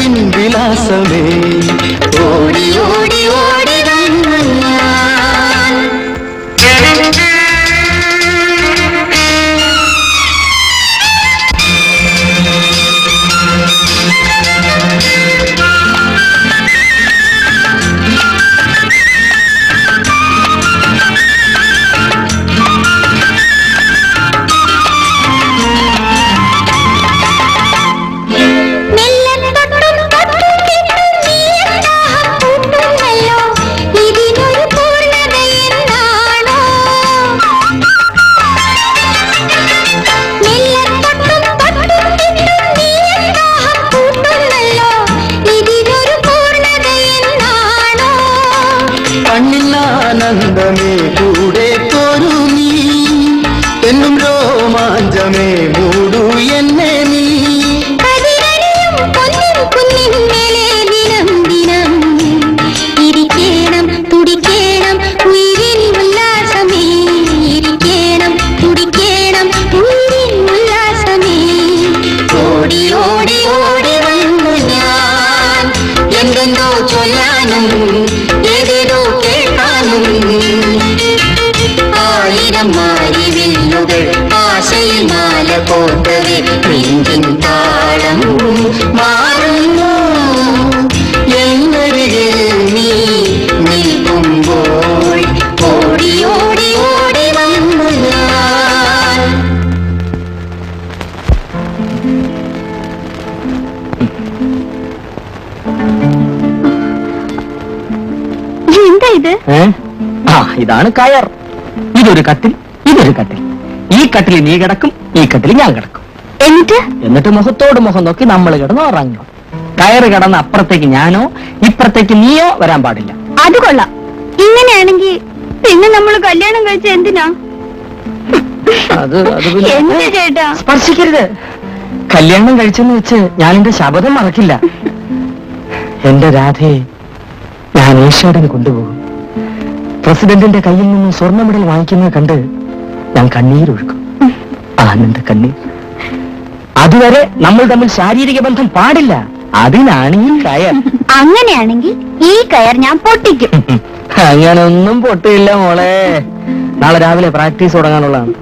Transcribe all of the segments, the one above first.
പൂവിൻ വിലാസമേ ഓടി ഓടി ഓടി വന്നു ഞാൻ. ആനന്ദമേ കൂടെ പോരു നീ എന്നും രോമാഞ്ചമേ മൂടു എന്നെ നീ ദിനം ദിനം ഇരിക്കണം തുടിക്കണം ഉയിരിൻ ഉല്ലാസമേ ഇരിക്കണം തുടിക്കണം ഉയിരിൻ ഉല്ലാസമേ ഓടി ഓടി ഓടി വന്നു ഞാൻ എന്തെന്തോ ചൊല്ലാനും ഏതേതോ ആയിരം മാരിവില്ലുകൾ ആശയിൽ മാല കോർത്തവേ നെഞ്ചിൻ താളം മാറുന്നു എന്നരികെ നീ നിൽക്കുമ്പോൾ ഓടി ഓടി ഓടി വന്നു ഞാൻ. എന്താ ഇത്? ഇതാണ് കയർ. ഇതൊരു കട്ടിൽ, ഇതൊരു കട്ടിൽ. ഈ കട്ടിൽ നീ കിടക്കും, ഈ കട്ടിൽ ഞാൻ കിടക്കും. എന്നിട്ട് മുഖത്തോട് മുഖം നോക്കി നമ്മൾ കിടന്ന് ഉറങ്ങണം. കയറ് കിടന്ന് അപ്പുറത്തേക്ക് ഞാനോ ഇപ്പുറത്തേക്ക് നീയോ വരാൻ പാടില്ല. അത് കൊള്ളാം. ഇങ്ങനെയാണെങ്കിൽ പിന്നെ നമ്മൾ കല്യാണം കഴിച്ച എന്തിനാ? ചേട്ടാ സ്പർശിക്കരുത്. കല്യാണം കഴിച്ചെന്ന് വെച്ച് ഞാൻ എന്റെ ശപഥം മറക്കില്ല. എന്റെ രാധയെ ഞാൻ ഏഷ്യാഡിന് കൊണ്ടുപോകും. പ്രസിഡന്റിന്റെ കയ്യിൽ നിന്ന് സ്വർണ്ണ മെഡൽ വാങ്ങിക്കുന്നത് കണ്ട് ഞാൻ കണ്ണീരൊഴുക്കും, ആനന്ദ കണ്ണീർ. അതുവരെ നമ്മൾ തമ്മിൽ ശാരീരിക ബന്ധം പാടില്ല. അതിനാണ് ഈ കയർ. അങ്ങനെയാണെങ്കിൽ ഈ കയർ ഞാൻ പൊട്ടിക്കും. അങ്ങനെ ഒന്നും പൊട്ടിയില്ല മോളെ. നാളെ രാവിലെ പ്രാക്ടീസ് തുടങ്ങാനുള്ളതാണ്.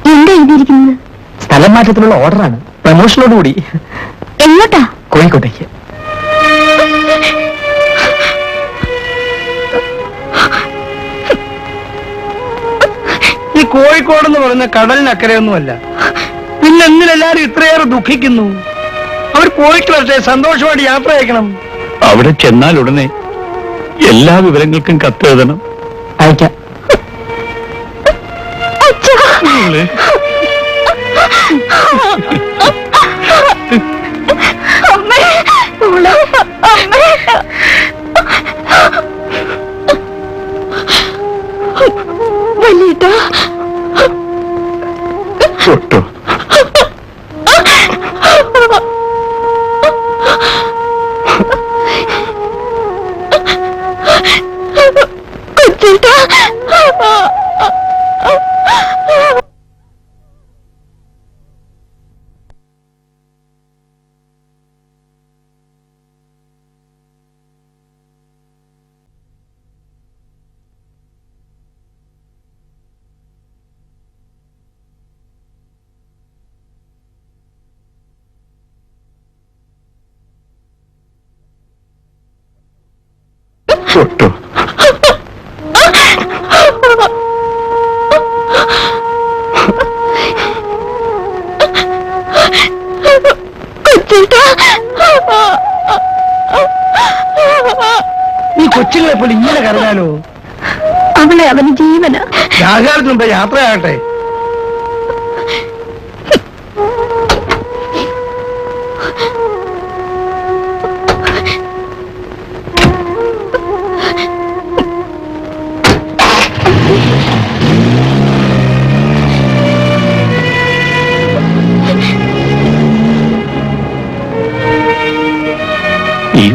എന്താ എഴുതിയിരിക്കുന്നത്? സ്ഥലം മാറ്റത്തിലുള്ള ഓർഡറാണ്, പ്രമോഷനോടുകൂടി. എങ്ങോട്ടാ? കോഴിക്കോട്ടേക്ക്. ഈ കോഴിക്കോടെന്ന് പറയുന്ന കടലിനക്കരയൊന്നുമല്ല. പിന്നെ എന്തിനെല്ലാരും ഇത്രയേറെ ദുഃഖിക്കുന്നു? അവർ പോയിട്ട് വരട്ടെ, സന്തോഷമായിട്ട് യാത്ര അയക്കണം. അവിടെ ചെന്നാൽ ഉടനെ എല്ലാ വിവരങ്ങൾക്കും കത്തെഴുതണം. അയക്കാം. വലിയേട്ടാ തൊട്ടോ? തൊട്ടോ? ഈ കൊച്ചുങ്ങളെ പോലെ ഇങ്ങനെ കരഞ്ഞാലോ? അവളെ അവന് ജീവന. രാജാവിന് മുമ്പ് യാത്രയാകട്ടെ.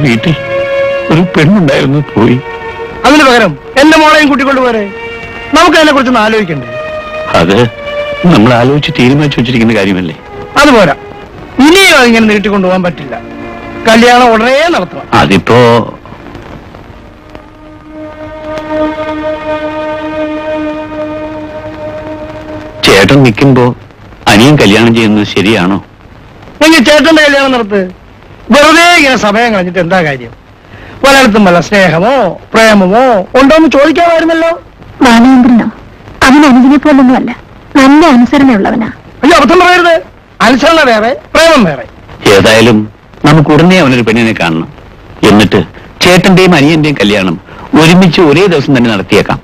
വീട്ടിൽ ഒരു പെണ്ണുണ്ടായിരുന്നു, പോയി. അതിന് പകരം എന്റെ മോളെയും കൂട്ടിക്കൊണ്ട് പോരെ. നമുക്ക് അതിനെ കുറിച്ചൊന്ന് ആലോചിക്കണ്ടേ? അത് നമ്മൾ ആലോചിച്ച് തീരുമാനിച്ചു വെച്ചിരിക്കുന്ന കാര്യമല്ലേ. അതുപോരാ, ഇനിയും അതിങ്ങനെ നീട്ടിക്കൊണ്ടുപോകാൻ പറ്റില്ല. കല്യാണം ഉടനെ നടത്തണം. അതിപ്പോ ചേട്ടൻ നിൽക്കുമ്പോ അനിയൻ കല്യാണം ചെയ്യുന്നത് ശരിയാണോ? എങ്കിൽ ചേട്ടന്റെ കല്യാണം നടത്ത്. വെറുതെ ഇങ്ങനെ സമയം കളഞ്ഞിട്ട് എന്താ കാര്യം? പലയിടത്തും വല്ല സ്നേഹമോ പ്രേമമോ ഉണ്ടോന്ന് ചോദിക്കാമായിരുന്നല്ലോ. ബാലചന്ദ്രനോ അവൻ അനുജനെ പോലൊന്നുമല്ല, നല്ല അനുസരണയുള്ളവനാ. അയ്യോ, അബദ്ധം പറയരുത്. അനുസരണ വേറെ, പ്രേമം വേറെ. ഏതായാലും നമുക്ക് ഉടനെ അവനൊരു പെണ്ണിനെ കാണണം. എന്നിട്ട് ചേട്ടന്റെയും അനിയന്റെയും കല്യാണം ഒരുമിച്ച് ഒരേ ദിവസം തന്നെ നടത്തിയേക്കാം.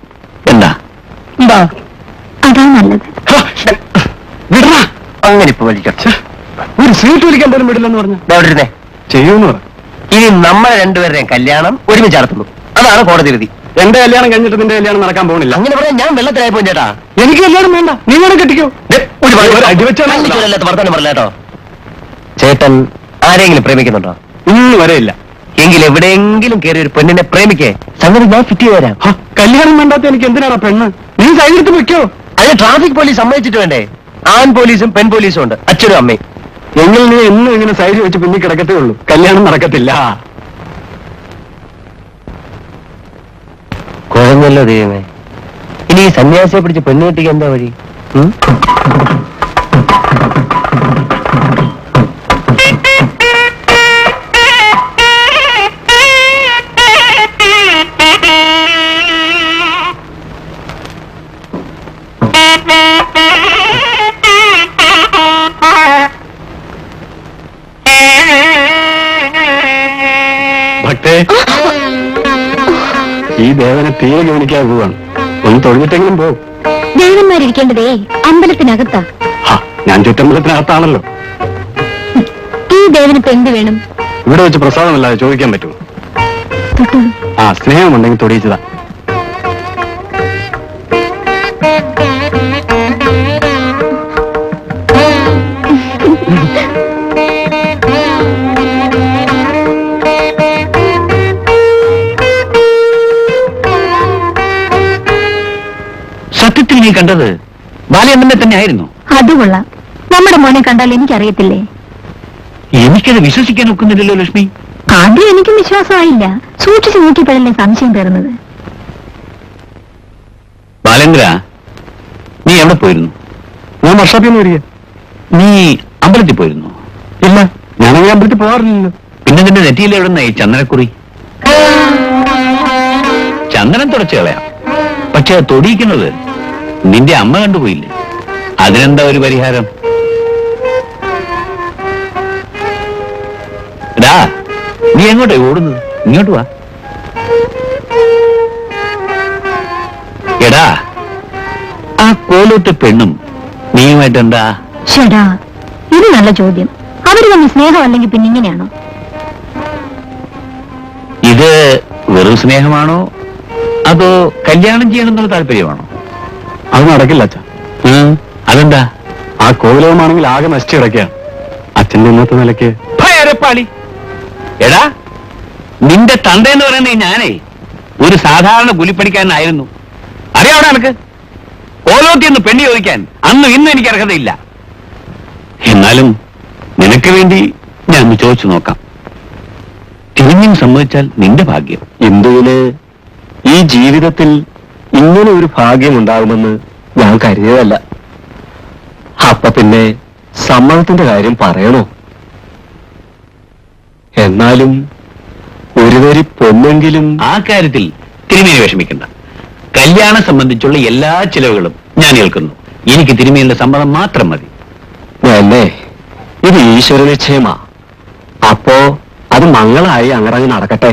എന്താ? എന്താ? അതാ നല്ലത്. അങ്ങനെ ഇപ്പൊ വലിക്കാം. ഒരു സീറ്റ് വിളിക്കാൻ പോലും വിടില്ലെന്ന് പറഞ്ഞു എവിടെയിരുന്നേ ചെയ്യൂന്ന് പറഞ്ഞു. ഇനി നമ്മളെ രണ്ടുപേരുടെയും കല്യാണം ഒരുമിച്ച് നടത്തുന്നു. അതാണ് കോടതി വിധി. എന്റെ കല്യാണം കഴിഞ്ഞിട്ട് നിന്റെ കല്യാണം നടക്കാൻ പോകുന്നില്ല. അങ്ങനെ പറയാൻ ഞാൻ വെള്ളത്തിലായി പോയി ചേട്ടാ. എനിക്ക് കല്യാണം വേണ്ട, നീ വേണം കെട്ടിക്കോ. അടിവെച്ചാൽ വർത്താനം പറയില്ല കേട്ടോ. ചേട്ടൻ ആരെങ്കിലും പ്രേമിക്കുന്നുണ്ടോ? ഇന്ന് വരെയില്ല. എങ്കിൽ എവിടെയെങ്കിലും കയറി ഒരു പെണ്ണിനെ പ്രേമിക്കേ, സംഗതി ഞാൻ ഫിറ്റ് ചെയ്ത് തരാം. കല്യാണം വേണ്ടാത്ത എനിക്ക് എന്തിനാണ് പെണ്ണ്? നീ സൈഡിട്ട് വെക്കോ. അതിന് ട്രാഫിക് പോലീസ് സമ്മതിച്ചിട്ട് വേണ്ടേ? ആൺ പോലീസും പെൺ പോലീസും ഉണ്ട്, അച്ഛനും അമ്മയും. എങ്കിൽ നീ എന്നും ഇങ്ങനെ സൈഡിൽ വെച്ച് പിന്നി കിടക്കത്തേ ഉള്ളൂ, കല്യാണം നടക്കത്തില്ല. കുഴഞ്ഞല്ലോ ദൈവമേ. ഇനി ഈ സന്യാസിയെ പിടിച്ച് പെണ്ണ് കെട്ടിക്കാൻ എന്താ വഴി? ഭക്തേ, ഈ ദേവനെ തീരെ ഗവനിക്കാൻ പോവാണ്. ഒന്ന് തൊഴിലിട്ടെങ്കിലും പോ. ദേവന്മാരിരിക്കേണ്ടതേ അമ്പലത്തിനകത്താ. ഞാൻ ചുറ്റമ്പലത്തിനകത്താണല്ലോ. ഈ ദേവനിപ്പോ എന്ത് വേണം? ഇവിടെ വെച്ച് പ്രസാദമല്ലാതെ ചോദിക്കാൻ പറ്റുമോ? തൊട്ടോളൂ. ആ, സ്നേഹമുണ്ടെങ്കിൽ തൊടിയിച്ചതാ. സത്യത്തിൽ നീ കണ്ടത് ബാലചന്ദ്രനെ തന്നെ ആയിരുന്നു? അത് കൊള്ളാം. നമ്മുടെ മോനെ കണ്ടാൽ എനിക്കറിയത്തില്ലേ? എനിക്കത് വിശ്വസിക്കാൻ ഒക്കുന്നില്ലല്ലോ ലക്ഷ്മി. ആദ്യം എനിക്കും വിശ്വാസമായില്ല. സൂക്ഷിച്ചു നോക്കിയപ്പോഴല്ലേ സംശയം തീർന്നത്. ബാലേന്ദ്ര, നീ എവിടെ പോയിരുന്നു? ഞാൻ വർഷാപ്പിൽ നിന്ന് വരിക. നീ അമ്പലത്തിൽ പോയിരുന്നു? ഇല്ല, ഞാനങ്ങനെ അമ്പലത്തിൽ പോകാറില്ലല്ലോ. പിന്നെ നിന്റെ നെറ്റിയിൽ എവിടുന്ന ഈ ചന്ദനക്കുറി? ചന്ദനം തുടച്ചു കളയാം, പക്ഷെ അത് തൊടിയിക്കുന്നത് നിന്റെ അമ്മ കണ്ടുപോയില്ലേ? അതിനെന്താ ഒരു പരിഹാരം? ഡാ, നീ എങ്ങോട്ടാ ഓടുന്നത്? ഇങ്ങോട്ട് വാ. എടാ, ആ കോലത്തെ പെണ്ണും നീയുമായിട്ട് എന്താ? ഷടാ, ഇത് നല്ല ചോദ്യം. അവര് തമ്മിൽ സ്നേഹമല്ലെങ്കിൽ പിന്നെ ഇങ്ങനെയാണോ? ഇത് വെറും സ്നേഹമാണോ അതോ കല്യാണം ചെയ്യണമെന്നുള്ള താല്പര്യമാണോ? അത് നടക്കില്ല അച്ഛാ. അതെന്താ? ആ കോവിലവുമാണെങ്കിൽ ആകെ നശിച്ചു കിടക്കുകയാണ്. അച്ഛന്റെ ഇന്നത്തെ നിലയ്ക്ക് ഭയരപ്പാളി. എടാ, നിന്റെ തന്തയെന്ന് പറയുന്നത് ഞാനേ ഒരു സാധാരണ കൂലിപ്പണിക്കാരനായിരുന്നു. അറിയാവിടെ എനക്ക് കോലോത്തിയൊന്ന് പെണ്ണി ചോദിക്കാൻ അന്നും ഇന്നും എനിക്ക് അർഹതയില്ല. എന്നാലും നിനക്ക് വേണ്ടി ഞാൻ ഒന്ന് ചോദിച്ചു നോക്കാം. തിരിഞ്ഞും സമ്മതിച്ചാൽ നിന്റെ ഭാഗ്യം. ഇന്ദുവിന് ഈ ജീവിതത്തിൽ ഇങ്ങനെ ഒരു ഭാഗ്യം ഉണ്ടാകുമെന്ന് ഞാൻ കരുതിയതല്ല. അപ്പൊ പിന്നെ സമ്മതത്തിന്റെ കാര്യം പറയണോ? എന്നാലും ഒരു വരി പൊന്നെങ്കിലും. ആ കാര്യത്തിൽ തിരുമേനി വിഷമിക്കണ്ട. കല്യാണം സംബന്ധിച്ചുള്ള എല്ലാ ചിലവുകളും ഞാൻ ഏൽക്കുന്നു. എനിക്ക് തിരുമേനിയുടെ സമ്മതം മാത്രം മതി. അല്ലേ, ഇത് ഈശ്വര നിശ്ചയമാ. അപ്പോ അത് മംഗളായി അങ്ങറങ്ങ് നടക്കട്ടെ.